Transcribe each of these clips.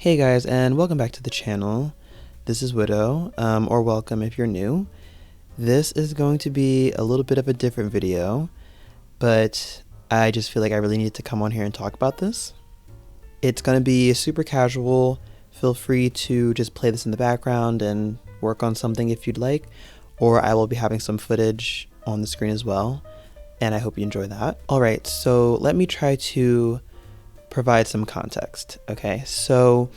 Hey guys, and welcome back to the channel. This is Widow, or welcome if you're new. This is going to be a little bit of a different video, but I just feel like I really need to come on here and talk about this. It's going to be super casual. Feel free to just play this in the background and work on something if you'd like, or I will be having some footage on the screen as well, and I hope you enjoy that. Alright, so let me try to provide some context. Okay, so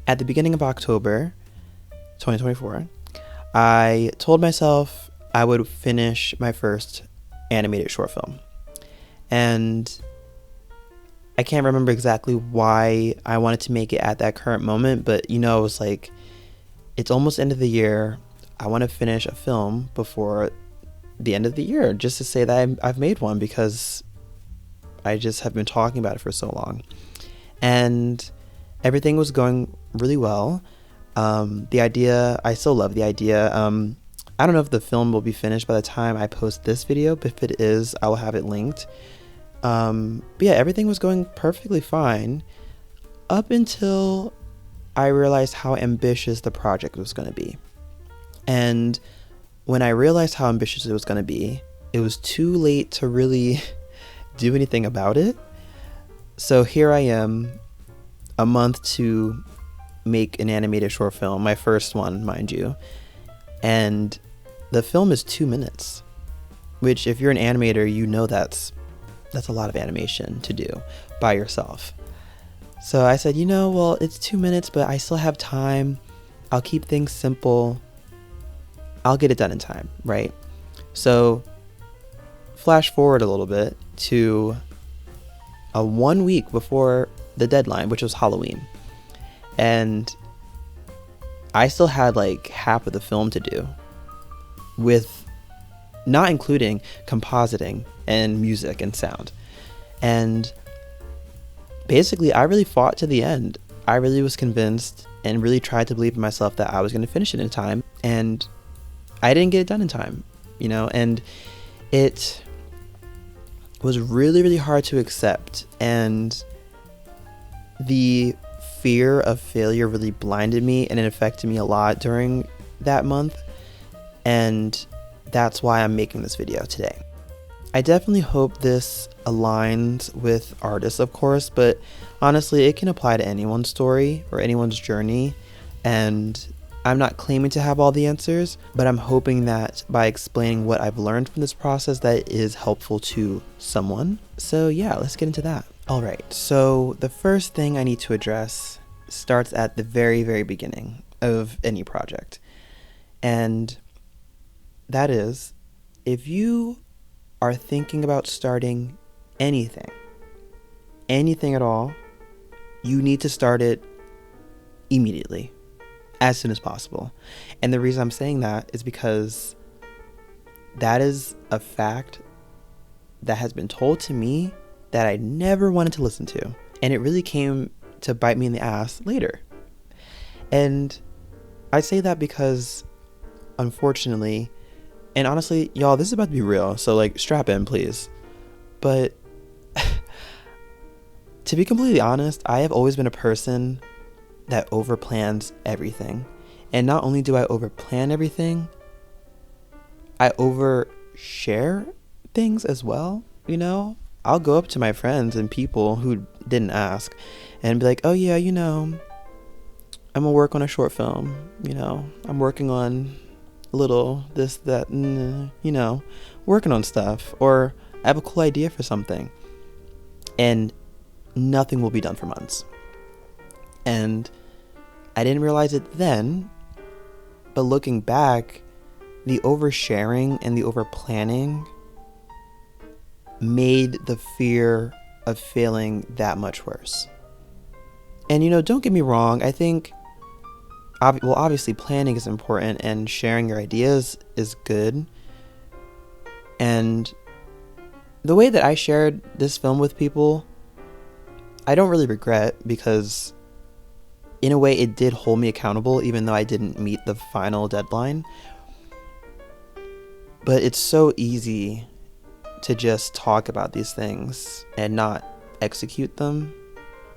at the beginning of October 2024, I told myself I would finish my first animated short film, and I can't remember exactly why I wanted to make it at that current moment, but you know, it was like, it's almost end of the year. I want to finish a film before the end of the year, just to say that I've made one, because I just have been talking about it for so long. And everything was going really well. The idea, I still love the idea. I don't know if the film will be finished by the time I post this video, but if it is, I will have it linked. But yeah, everything was going perfectly fine up until I realized how ambitious the project was going to be. And when I realized how ambitious it was going to be, it was too late to really do anything about it. So here I am, a month to make an animated short film, my first one, mind you, and the film is 2 minutes, which if you're an animator, you know that's a lot of animation to do by yourself. So I said, well, it's 2 minutes, but I still have time. I'll keep things simple. I'll get it done in time, right? So flash forward a little bit to 1 week before the deadline, which was Halloween, and I still had like half of the film to do, with not including compositing and music and sound. And basically I really fought to the end. I really was convinced and really tried to believe in myself that I was going to finish it in time, and I didn't get it done in time, and it was really, really hard to accept, and the fear of failure really blinded me, and it affected me a lot during that month, and that's why I'm making this video today. I definitely hope this aligns with artists, of course, but honestly, it can apply to anyone's story or anyone's journey, and I'm not claiming to have all the answers, but I'm hoping that by explaining what I've learned from this process, that it is helpful to someone. So yeah, let's get into that. All right, so the first thing I need to address starts at the very, very beginning of any project. And that is, if you are thinking about starting anything at all, you need to start it immediately, as soon as possible. And the reason I'm saying that is because that is a fact that has been told to me that I never wanted to listen to, and it really came to bite me in the ass later. And I say that because, unfortunately, and honestly, y'all, this is about to be real, so like strap in, please. But to be completely honest, I have always been a person that overplans everything. And not only do I overplan everything, I overshare things as well. I'll go up to my friends and people who didn't ask and be like, oh yeah, I'm gonna work on a short film. I'm working on a little this, that, working on stuff, or I have a cool idea for something, and nothing will be done for months. And I didn't realize it then, but looking back, the oversharing and the overplanning made the fear of failing that much worse. And don't get me wrong, I think, obviously planning is important and sharing your ideas is good. And the way that I shared this film with people, I don't really regret, because in a way it did hold me accountable, even though I didn't meet the final deadline. But it's so easy to just talk about these things and not execute them,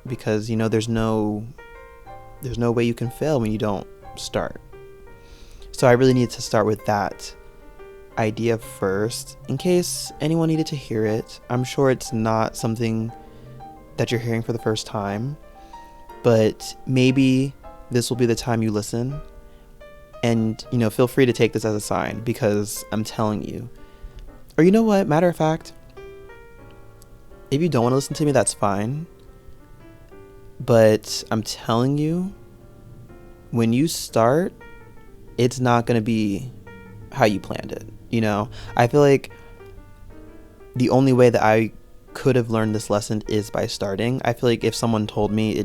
because there's no there's no way you can fail when you don't start. So I really need to start with that idea first, in case anyone needed to hear it. I'm sure it's not something that you're hearing for the first time, but maybe this will be the time you listen. And, feel free to take this as a sign, because I'm telling you. Or you know what? Matter of fact, if you don't want to listen to me, that's fine. But I'm telling you, when you start, it's not going to be how you planned it. I feel like the only way that I could have learned this lesson is by starting. I feel like if someone told me,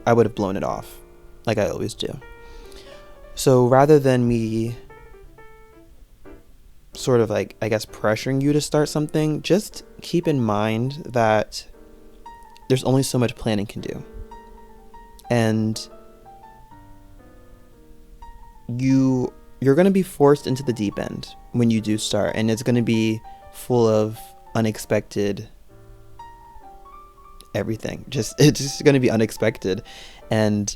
I would have blown it off like I always do. So rather than me sort of like, I guess, pressuring you to start something, just keep in mind that there's only so much planning can do. And you're going to be forced into the deep end when you do start, and it's going to be full of unexpected everything. It's just going to be unexpected, and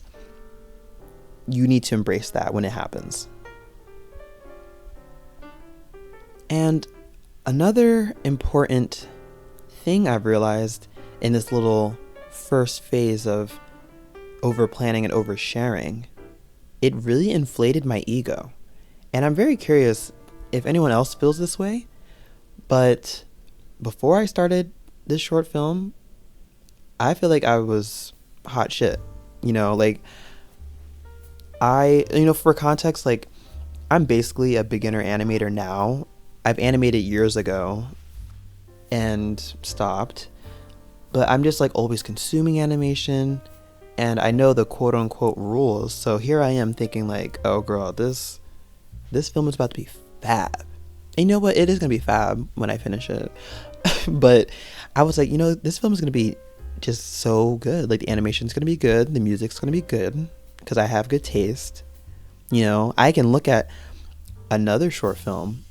you need to embrace that when it happens. And another important thing I've realized in this little first phase of over planning and oversharing, it really inflated my ego. And I'm very curious if anyone else feels this way. But before I started this short film, I feel like I was hot shit. For context, like, I'm basically a beginner animator now. I've animated years ago and stopped. But I'm just like always consuming animation, and I know the quote unquote rules. So here I am thinking like, oh girl, this film is about to be fab. And you know what? It is going to be fab when I finish it. But I was like, this film is going to be just so good. Like, the animation's going to be good. The music's going to be good, because I have good taste. I can look at another short film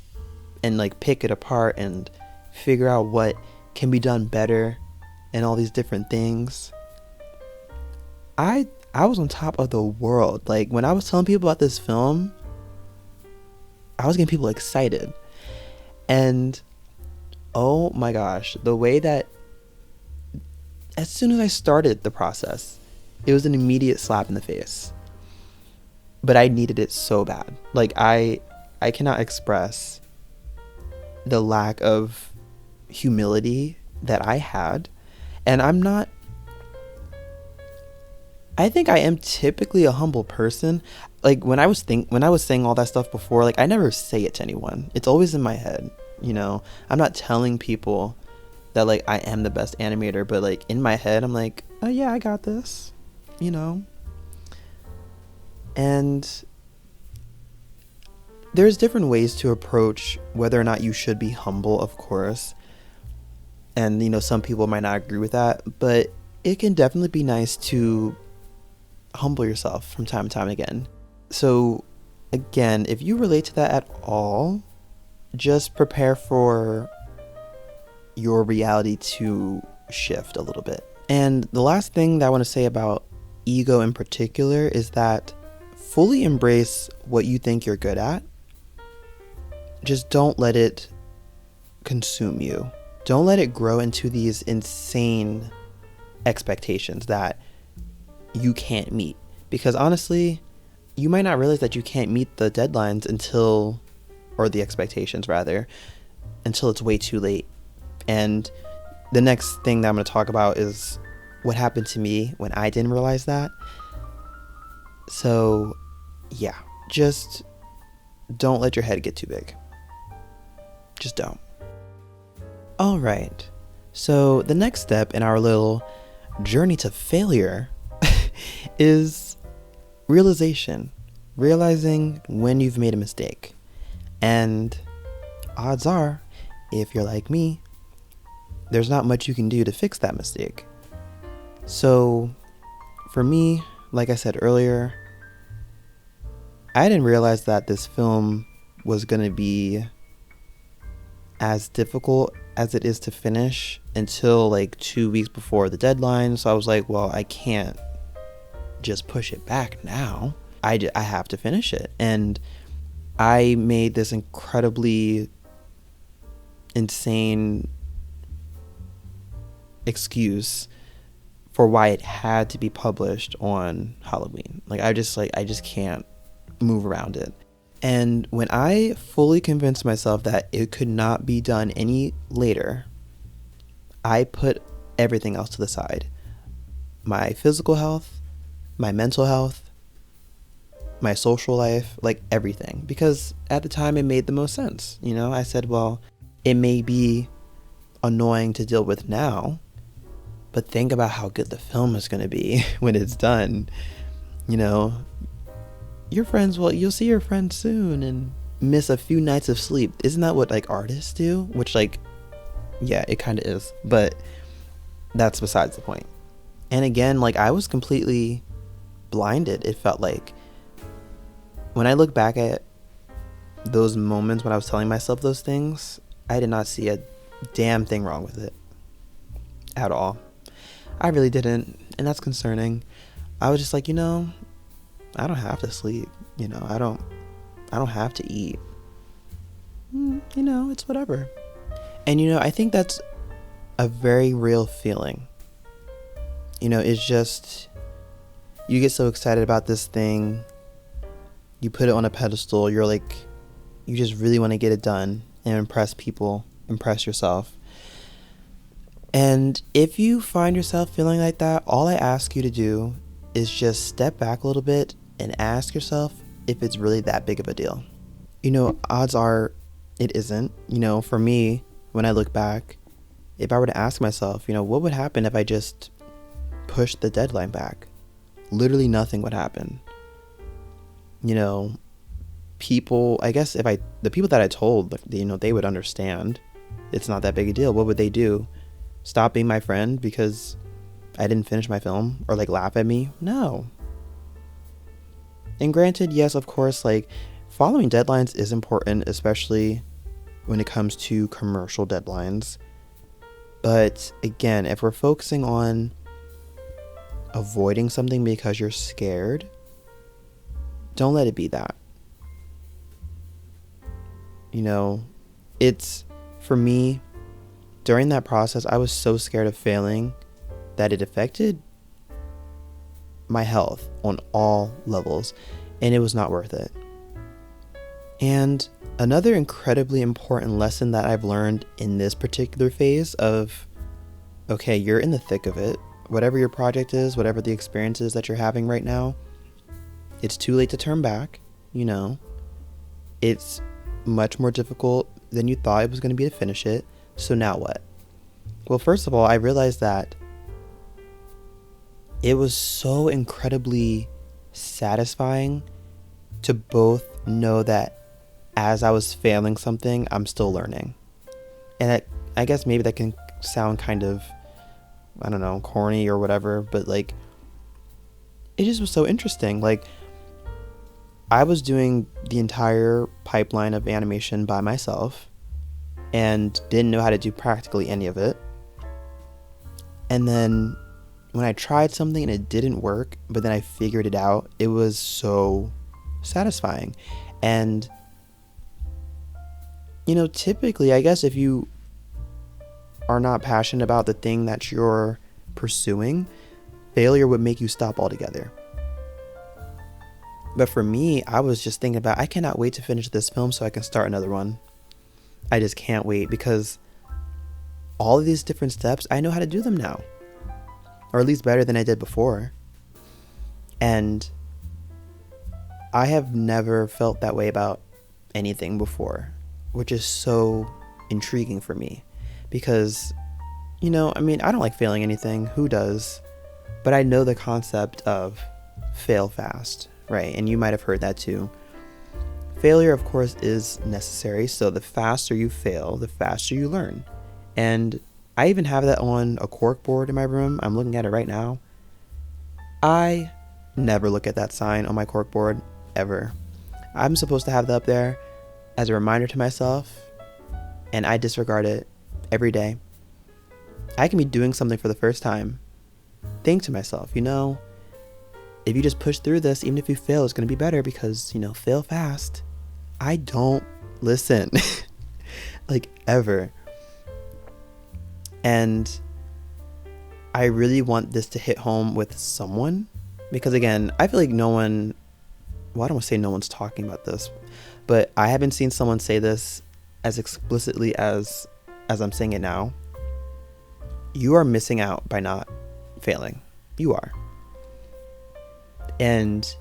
and like pick it apart and figure out what can be done better and all these different things. I was on top of the world. Like, when I was telling people about this film, I was getting people excited. And oh my gosh, the way that as soon as I started the process, it was an immediate slap in the face. But I needed it so bad. Like, I cannot express the lack of humility that I had. And I think I am typically a humble person. Like, when I was saying all that stuff before, like, I never say it to anyone. It's always in my head, I'm not telling people that, like, I am the best animator, but, like, in my head, I'm like, oh yeah, I got this, And there's different ways to approach whether or not you should be humble, of course. And, some people might not agree with that, but it can definitely be nice to humble yourself from time to time again. So again, if you relate to that at all, just prepare for your reality to shift a little bit. And the last thing that I want to say about ego in particular is that fully embrace what you think you're good at. Just don't let it consume you. Don't let it grow into these insane expectations that you can't meet. Because honestly, you might not realize that you can't meet the deadlines or the expectations rather, until it's way too late. And the next thing that I'm going to talk about is what happened to me when I didn't realize that. So yeah, just don't let your head get too big. Just don't. All right. So the next step in our little journey to failure is realizing when you've made a mistake. And odds are, if you're like me, there's not much you can do to fix that mistake. So for me, like I said earlier, I didn't realize that this film was going to be as difficult as it is to finish until like 2 weeks before the deadline. So I was like, well, I can't just push it back now. I have to finish it. And I made this incredibly insane excuse for why it had to be published on Halloween. Like I just can't move around it. And when I fully convinced myself that it could not be done any later, I put everything else to the side. My physical health, my mental health, my social life, like everything. Because at the time it made the most sense. You know, I said, well, it may be annoying to deal with now, but think about how good the film is going to be when it's done. You know, you'll see your friends soon and miss a few nights of sleep. Isn't that what like artists do? Which like, yeah, it kind of is, but that's besides the point. And again, like I was completely blinded. It felt like when I look back at those moments when I was telling myself those things, I did not see a damn thing wrong with it at all. I really didn't, and that's concerning. I was just like, you know, I don't have to sleep, you know, I don't have to eat. You know, it's whatever. And you know, I think that's a very real feeling. You know, it's just, you get so excited about this thing, you put it on a pedestal, you're like, you just really want to get it done and impress people, impress yourself. And if you find yourself feeling like that, all I ask you to do is just step back a little bit and ask yourself if it's really that big of a deal. You know, odds are it isn't. You know, for me, when I look back, if I were to ask myself, you know, what would happen if I just pushed the deadline back? Literally nothing would happen. You know, people, I guess the people that I told, you know, they would understand. It's not that big a deal. What would they do? Stop being my friend because I didn't finish my film, or like laugh at me? No. And granted, yes, of course, like following deadlines is important, especially when it comes to commercial deadlines. But again, if we're focusing on avoiding something because you're scared, don't let it be that. You know, it's, for me, during that process, I was so scared of failing that it affected my health on all levels, and it was not worth it. And another incredibly important lesson that I've learned in this particular phase of, okay, you're in the thick of it, whatever your project is, whatever the experience is that you're having right now, it's too late to turn back. You know, it's much more difficult than you thought it was going to be to finish it. So now what? Well, first of all, I realized that it was so incredibly satisfying to both know that as I was failing something, I'm still learning. And I guess maybe that can sound kind of, I don't know, corny or whatever, but like, it just was so interesting. Like, I was doing the entire pipeline of animation by myself and didn't know how to do practically any of it. And then when I tried something and it didn't work, but then I figured it out, it was so satisfying. And, you know, typically, I guess if you are not passionate about the thing that you're pursuing, failure would make you stop altogether. But for me, I was just thinking about, I cannot wait to finish this film so I can start another one. I just can't wait, because all of these different steps, I know how to do them now. Or at least better than I did before. And I have never felt that way about anything before, which is so intriguing for me. Because, you know, I mean, I don't like failing anything. Who does? But I know the concept of fail fast, right? And you might have heard that too. Failure, of course, is necessary. So the faster you fail, the faster you learn. And I even have that on a cork board in my room. I'm looking at it right now. I never look at that sign on my cork board, ever. I'm supposed to have that up there as a reminder to myself, and I disregard it every day. I can be doing something for the first time. Think to myself, if you just push through this, even if you fail, it's going to be better because, fail fast. I don't listen. Like, ever. And I really want this to hit home with someone because, again, I feel like I don't want to say no one's talking about this, but I haven't seen someone say this as explicitly as I'm saying it now. You are missing out by not failing. You are. And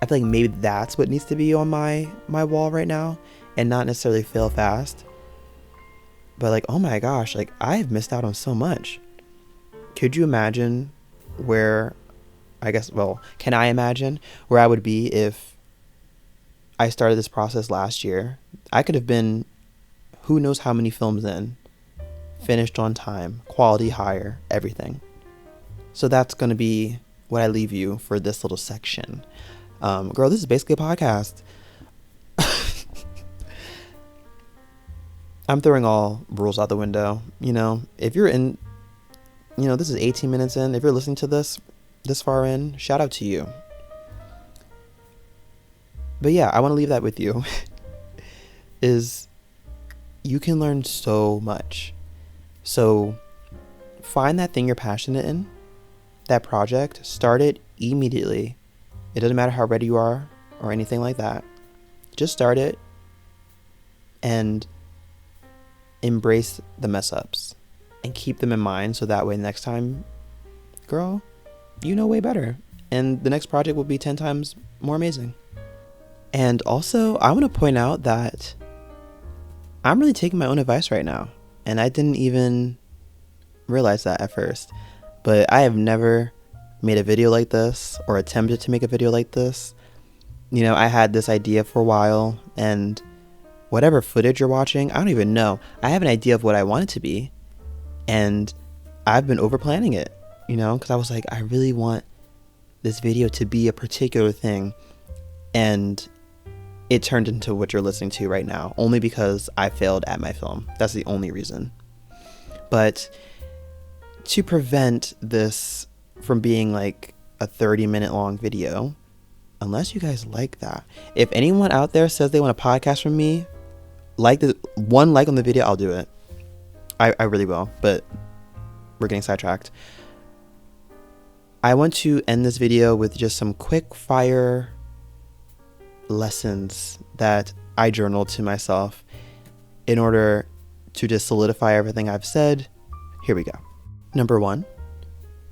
I feel like maybe that's what needs to be on my wall right now, and not necessarily fail fast, but like, oh my gosh, like I've missed out on so much. Could you imagine can I imagine where I would be if I started this process last year? I could have been who knows how many films in, finished on time, quality higher, everything. So that's going to be what I leave you for this little section. Girl, this is basically a podcast. I'm throwing all rules out the window. If you're in, this is 18 minutes in. If you're listening to this far in, shout out to you. But yeah, I want to leave that with you. Is you can learn so much. So find that thing you're passionate in, that project, start it immediately. It doesn't matter how ready you are or anything like that. Just start it and embrace the mess ups and keep them in mind so that way next time, girl, way better. And the next project will be 10 times more amazing. And also, I want to point out that I'm really taking my own advice right now. And I didn't even realize that at first. But I have never made a video like this or attempted to make a video like this. I had this idea for a while, and whatever footage you're watching, I don't even know. I have an idea of what I want it to be, and I've been over planning it, because I was like, I really want this video to be a particular thing, and it turned into what you're listening to right now, only because I failed at my film. That's the only reason. But to prevent this from being like a 30-minute long video, unless you guys like that, if anyone out there says they want a podcast from me, one like on the video, I'll do it. I really will, but we're getting sidetracked. I want to end this video with just some quick fire lessons that I journaled to myself in order to just solidify everything I've said. Here we go. Number 1,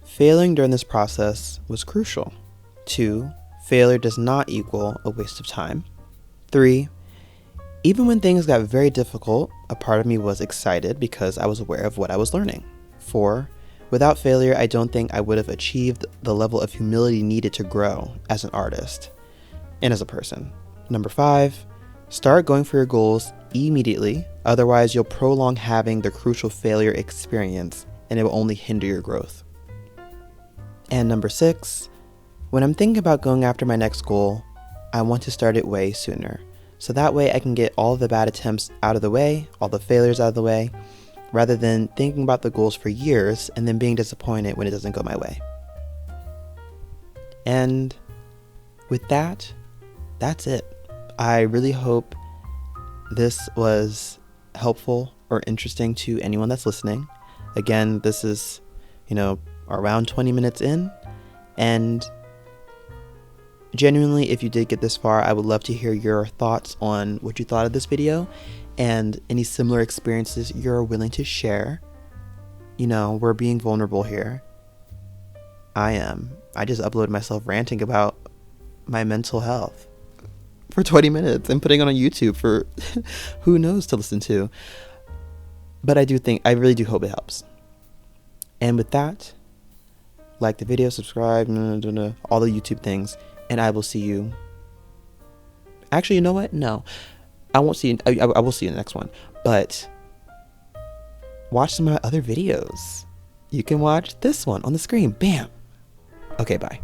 failing during this process was crucial. 2, failure does not equal a waste of time. 3, even when things got very difficult, a part of me was excited because I was aware of what I was learning. 4, without failure, I don't think I would have achieved the level of humility needed to grow as an artist and as a person. Number 5, start going for your goals immediately, otherwise you'll prolong having the crucial failure experience and it will only hinder your growth. And number 6, when I'm thinking about going after my next goal, I want to start it way sooner. So that way I can get all the bad attempts out of the way, all the failures out of the way, rather than thinking about the goals for years and then being disappointed when it doesn't go my way. And with that, that's it. I really hope this was helpful or interesting to anyone that's listening. Again, this is, around 20 minutes in, and genuinely, if you did get this far, I would love to hear your thoughts on what you thought of this video and any similar experiences you're willing to share. We're being vulnerable here. I am. I just uploaded myself ranting about my mental health for 20 minutes and putting it on YouTube for who knows to listen to. But I really do hope it helps. And with that, like the video, subscribe, all the YouTube things, and I will see you. Actually, you know what? No, I won't see you. I will see you in the next one. But watch some of my other videos. You can watch this one on the screen. Bam. Okay, bye.